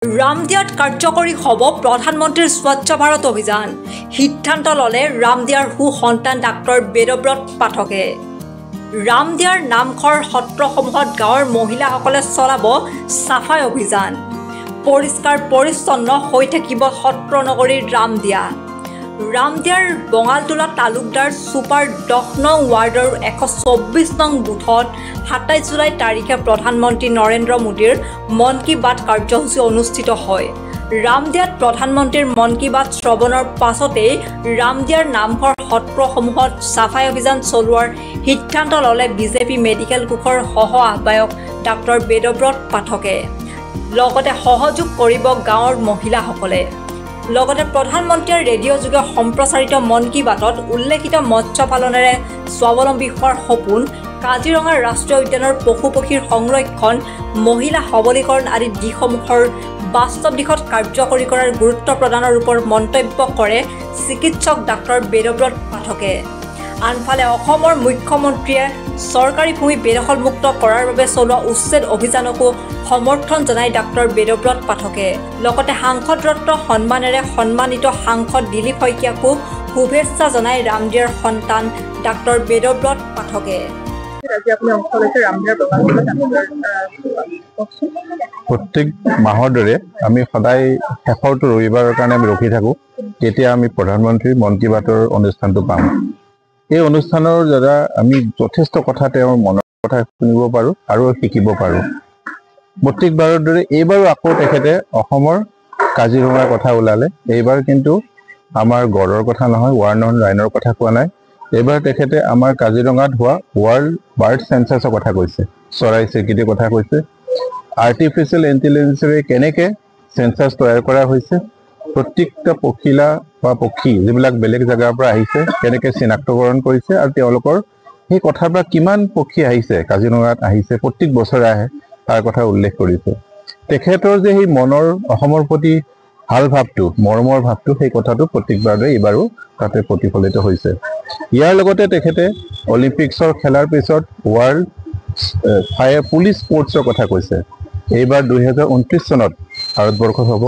ৰামদিয়াত কাৰ্যকৰী হ'ব প্ৰধানমন্ত্ৰীৰ স্বচ্ছ ভাৰত অভিযান সিদ্ধান্ত ল'লে ৰামদিয়াৰ সন্তান ডাক্তৰ বেদব্ৰত পাঠকে ৰামদিয়াৰ নামঘৰ সত্ৰসমূহত গাঁৱৰ মহিলাসকলে চলাব চাফাই অভিযান পৰিষ্কাৰ পৰিচ্ছন্ন হৈ থাকিব সত্ৰ নগৰীৰ ৰামদিয়াৰ বঙালতোলা তালুকদাৰ ছুপাৰ 10 নং ৱাৰ্ডৰ 124 নং বুথত 27 জুলাই তাৰিখে প্ৰধানমন্ত্ৰী নৰেন্দ্ৰ মোদীৰ মন কী বাত কাৰ্যসূচী অনুষ্ঠিত হয়। ৰামদিয়াত প্ৰধানমন্ত্ৰীৰ মন কী বাত শ্ৰৱণৰ পাছতেই ৰামদিয়াৰ নামঘৰ সত্ৰসমূহত চাফাই অভিযান চলোৱাৰ সিদ্ধান্ত ল'লে বিজেপি মেডিকেল কোষৰ সহ আহ্বায়ক ডাক্তৰ বেদব্ৰত পাঠকে লগতে সহযোগ কৰিব গাঁৱৰ মহিলাসকলে লগতে প্ৰধানমন্ত্ৰীৰ ৰেডিঅ'যোগে সম্প্ৰচাৰিত মন কী বাতত উল্লেখিত মৎস্য পালনেৰে স্বাৱলম্বী হোৱাৰ সপোন কাজিৰঙা ৰাষ্ট্ৰীয় উদ্যানৰ পশু পক্ষীৰ সংৰক্ষণ মহিলা সবলীকৰণ আদি দিশসমূহৰ বাস্তৱ দিশত কাৰ্যকৰী কৰাৰ গুৰুত্ব প্ৰদানৰ ওপৰত মন্তব্য কৰে চিকিৎসক ডাক্তৰ বেদব্ৰত পাঠকে আনফালে অসমৰ মুখ্যমন্ত্ৰীয়ে চৰকাৰী ভূমি বেদখলমুক্ত কৰাৰ বাবে চলোৱা উচ্ছেদ অভিযানকো সমৰ্থন জনাই ডাক্তৰ বেদব্ৰত পাঠকে লগতে সাংসদ ৰত্ন সন্মানেৰে সন্মানিত সাংসদ দিলীপ শইকীয়াকো শুভেচ্ছা জনাই ৰামদিয়াৰ সন্তান ডাক্তৰ বেদব্ৰত পাঠকে প্ৰত্যেক মাহৰ দৰে আমি সদায় শেষৰটো ৰবিবাৰৰ কাৰণে আমি ৰখি থাকোঁ তেতিয়া আমি প্ৰধানমন্ত্ৰীৰ মন কী বাতৰ অনুষ্ঠানটো পাওঁ এই অনুষ্ঠানৰ দ্বাৰা আমি যথেষ্ট কথা তেওঁৰ মনৰ কথা শুনিব পাৰোঁ আৰু শিকিব পাৰোঁ প্ৰত্যেকবাৰৰ দৰে এইবাৰো আকৌ তেখেতে অসমৰ কাজিৰঙাৰ কথা ওলালে এইবাৰ কিন্তু আমাৰ গড়ৰ কথা নহয় ৱাৰ্ণ ৰাইনৰ কথা কোৱা নাই এইবাৰ তেখেতে আমাৰ কাজিৰঙাত হোৱা ৱৰ্ল্ড বাৰ্ড চেঞ্চাছৰ কথা কৈছে চৰাই চিৰিকটিৰ কথা কৈছে আৰ্টিফিচিয়েল ইণ্টেলিজেন্সেৰে কেনেকৈ চেঞ্চাছ তৈয়াৰ কৰা হৈছে প্ৰত্যেকটা পখিলা বা পক্ষী যিবিলাক বেলেগ জেগাৰ পৰা আহিছে কেনেকৈ চিনাক্তকৰণ কৰিছে আৰু তেওঁলোকৰ সেই কথাৰ পৰা কিমান পক্ষী আহিছে কাজিৰঙাত আহিছে প্ৰত্যেক বছৰে আহে তাৰ কথা উল্লেখ কৰিছে তেখেতৰ যে সেই মনৰ অসমৰ প্ৰতি ভাল ভাৱটো মৰমৰ ভাৱটো সেই কথাটো প্ৰত্যেকবাৰতে এইবাৰো তাতে প্ৰতিফলিত হৈছে ইয়াৰ লগতে তেখেতে অলিম্পিক্সৰ খেলাৰ পিছত ৱৰ্ল্ড ফায়াৰ পুলিচ স্পৰ্টছৰ কথা কৈছে এইবাৰ 2029 চনত ভাৰতবৰ্ষত হ'ব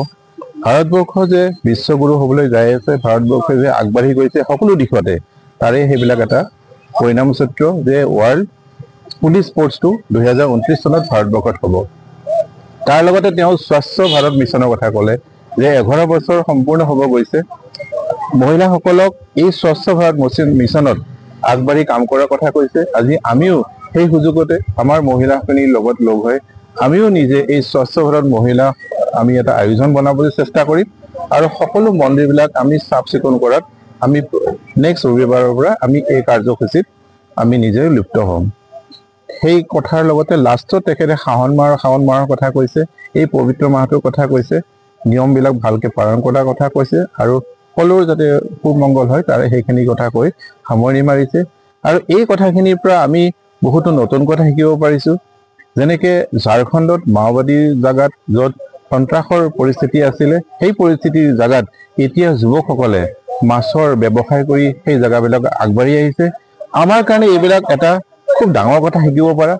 ভাৰতবৰ্ষ যে বিশ্বগুৰু হ'বলৈ যাই আছে ভাৰতবৰ্ষই যে আগবাঢ়ি গৈছে সকলো দিশতে তাৰে সেইবিলাক এটা পৰিণামচিত্ৰ যে ৱৰ্ল্ড পুলিচ স্পৰ্টছটো 2029 চনত ভাৰতবৰ্ষত হ'ব তাৰ লগতে তেওঁ স্বচ্ছ ভাৰত মিছনৰ কথা ক'লে যে 11 বছৰ সম্পূৰ্ণ হ'ব গৈছে মহিলাসকলক এই স্বচ্ছ ভাৰত মিছনত আগবাঢ়ি কাম কৰাৰ কথা কৈছে আজি আমিও সেই সুযোগতে আমাৰ মহিলাখিনিৰ লগত লগ হৈ আমিও নিজে এই স্বচ্ছ ভাৰত মহিলা আমি এটা আয়োজন বনাবলৈ চেষ্টা কৰিম আৰু সকলো মন্দিৰবিলাক আমি চাফ চিকুণ কৰাত আমি নেক্সট ৰবিবাৰৰ পৰা আমি এই কাৰ্যসূচীত আমি নিজে লিপ্ত হ'ম সেই কথাৰ লগতে লাষ্টত তেখেতে শাওণ মাহৰ কথা কৈছে এই পবিত্ৰ মাহটোৰ কথা কৈছে নিয়মবিলাক ভালকৈ পালন কৰাৰ কথা কৈছে আৰু সকলোৰ যাতে সুমংগল হয় তাৰে সেইখিনি কথা কৈ সামৰণি মাৰিছে আৰু এই কথাখিনিৰ পৰা আমি বহুতো নতুন কথা শিকিব পাৰিছোঁ যেনেকৈ ঝাৰখণ্ডত মাওবাদী জেগাত য'ত সন্ত্ৰাসৰ পৰিস্থিতি আছিলে সেই পৰিস্থিতিৰ জেগাত এতিয়া যুৱকসকলে মাছৰ ব্যৱসায় কৰি সেই জেগাবিলাক আগবাঢ়ি আহিছে আমাৰ কাৰণে এইবিলাক এটা খুব ডাঙৰ কথা শিকিব পাৰা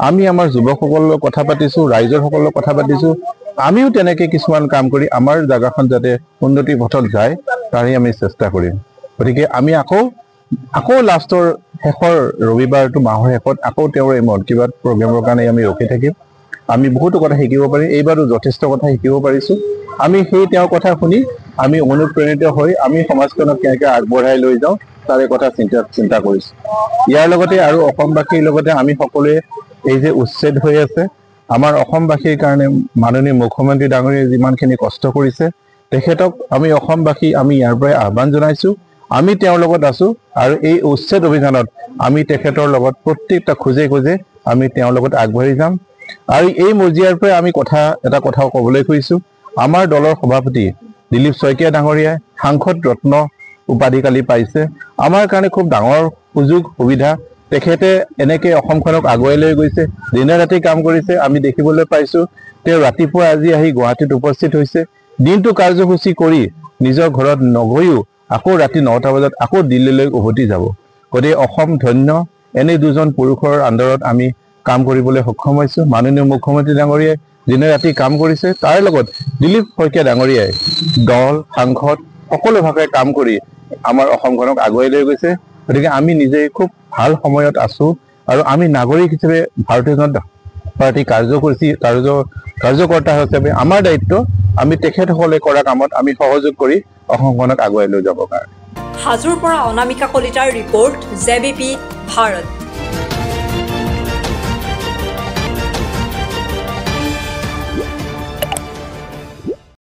আমি আমাৰ যুৱকসকলৰ কথা পাতিছোঁ ৰাইজৰ সকলৰ কথা পাতিছোঁ আমিও তেনেকৈ কিছুমান কাম কৰি আমাৰ জেগাখন যাতে উন্নতিৰ পথত যায় তাৰে আমি চেষ্টা কৰিম গতিকে আমি আকৌ লাষ্টৰ শেষৰ ৰবিবাৰটো মাহৰ শেষত আকৌ তেওঁৰ এই মন কী বাত প্ৰগ্ৰেমৰ কাৰণে আমি ৰখি থাকিম আমি বহুতো কথা শিকিব পাৰিম এইবাৰো যথেষ্ট কথা শিকিব পাৰিছোঁ আমি সেই তেওঁৰ কথা শুনি আমি অনুপ্ৰাণিত হৈ আমি সমাজখনক কেনেকৈ আগবঢ়াই লৈ যাওঁ তাৰে কথা চিন্তা কৰিছোঁ ইয়াৰ লগতে আৰু অসমবাসীৰ লগতে আমি সকলোৱে এই যে উচ্ছেদ হৈ আছে আমাৰ অসমবাসীৰ কাৰণে মাননীয় মুখ্যমন্ত্ৰী ডাঙৰীয়াই যিমানখিনি কষ্ট কৰিছে তেখেতক আমি অসমবাসী আমি ইয়াৰ পৰাই আহ্বান জনাইছোঁ আমি তেওঁৰ লগত আছোঁ আৰু এই উচ্ছেদ অভিযানত আমি তেখেতৰ লগত প্ৰত্যেকটা খোজে আমি তেওঁৰ লগত আগবাঢ়ি যাম আৰু এই মজিয়াৰ পৰাই আমি এটা কথাও ক'বলৈ খুজিছোঁ আমাৰ দলৰ সভাপতি দিলীপ শইকীয়া ডাঙৰীয়াই সাংসদ ৰত্ন উপাধি কালি পাইছে আমাৰ কাৰণে খুব ডাঙৰ সুবিধা তেখেতে এনেকৈ অসমখনক আগুৱাই লৈ গৈছে দিনে ৰাতি কাম কৰিছে আমি দেখিবলৈ পাইছোঁ তেওঁ ৰাতিপুৱা আজি আহি গুৱাহাটীত উপস্থিত হৈছে দিনটো কাৰ্যসূচী কৰি নিজৰ ঘৰত নগৈও আকৌ ৰাতি 9টা বজাত আকৌ দিল্লীলৈ উভতি যাব গতিকে অসম ধন্য এনে দুজন পুৰুষৰ আণ্ডাৰত আমি কাম কৰিবলৈ সক্ষম হৈছোঁ মাননীয় মুখ্যমন্ত্ৰী ডাঙৰীয়াই দিনে ৰাতি কাম কৰিছে। তাৰ লগত দিলীপ শইকীয়া ডাঙৰীয়াই দল সাংসদ সকলো ভাগে কাম কৰি আমাৰ অসমখনক আগুৱাই লৈ গৈছে। গতিকে আমি নিজে খুব ভাল সময়ত আছো আৰু আমি নাগৰিক হিচাপে ভাৰতীয় জনতা পাৰ্টি কাৰ্যকৰ্তা হিচাপে আমাৰ দায়িত্ব আমি তেখেতসকলে কৰা কামত আমি সহযোগ কৰি অসমখনক আগুৱাই লৈ যাব কাৰণে। হাজোৰ পৰা অনামিকা কলিতাৰ ৰিপৰ্ট, JBP ভাৰত।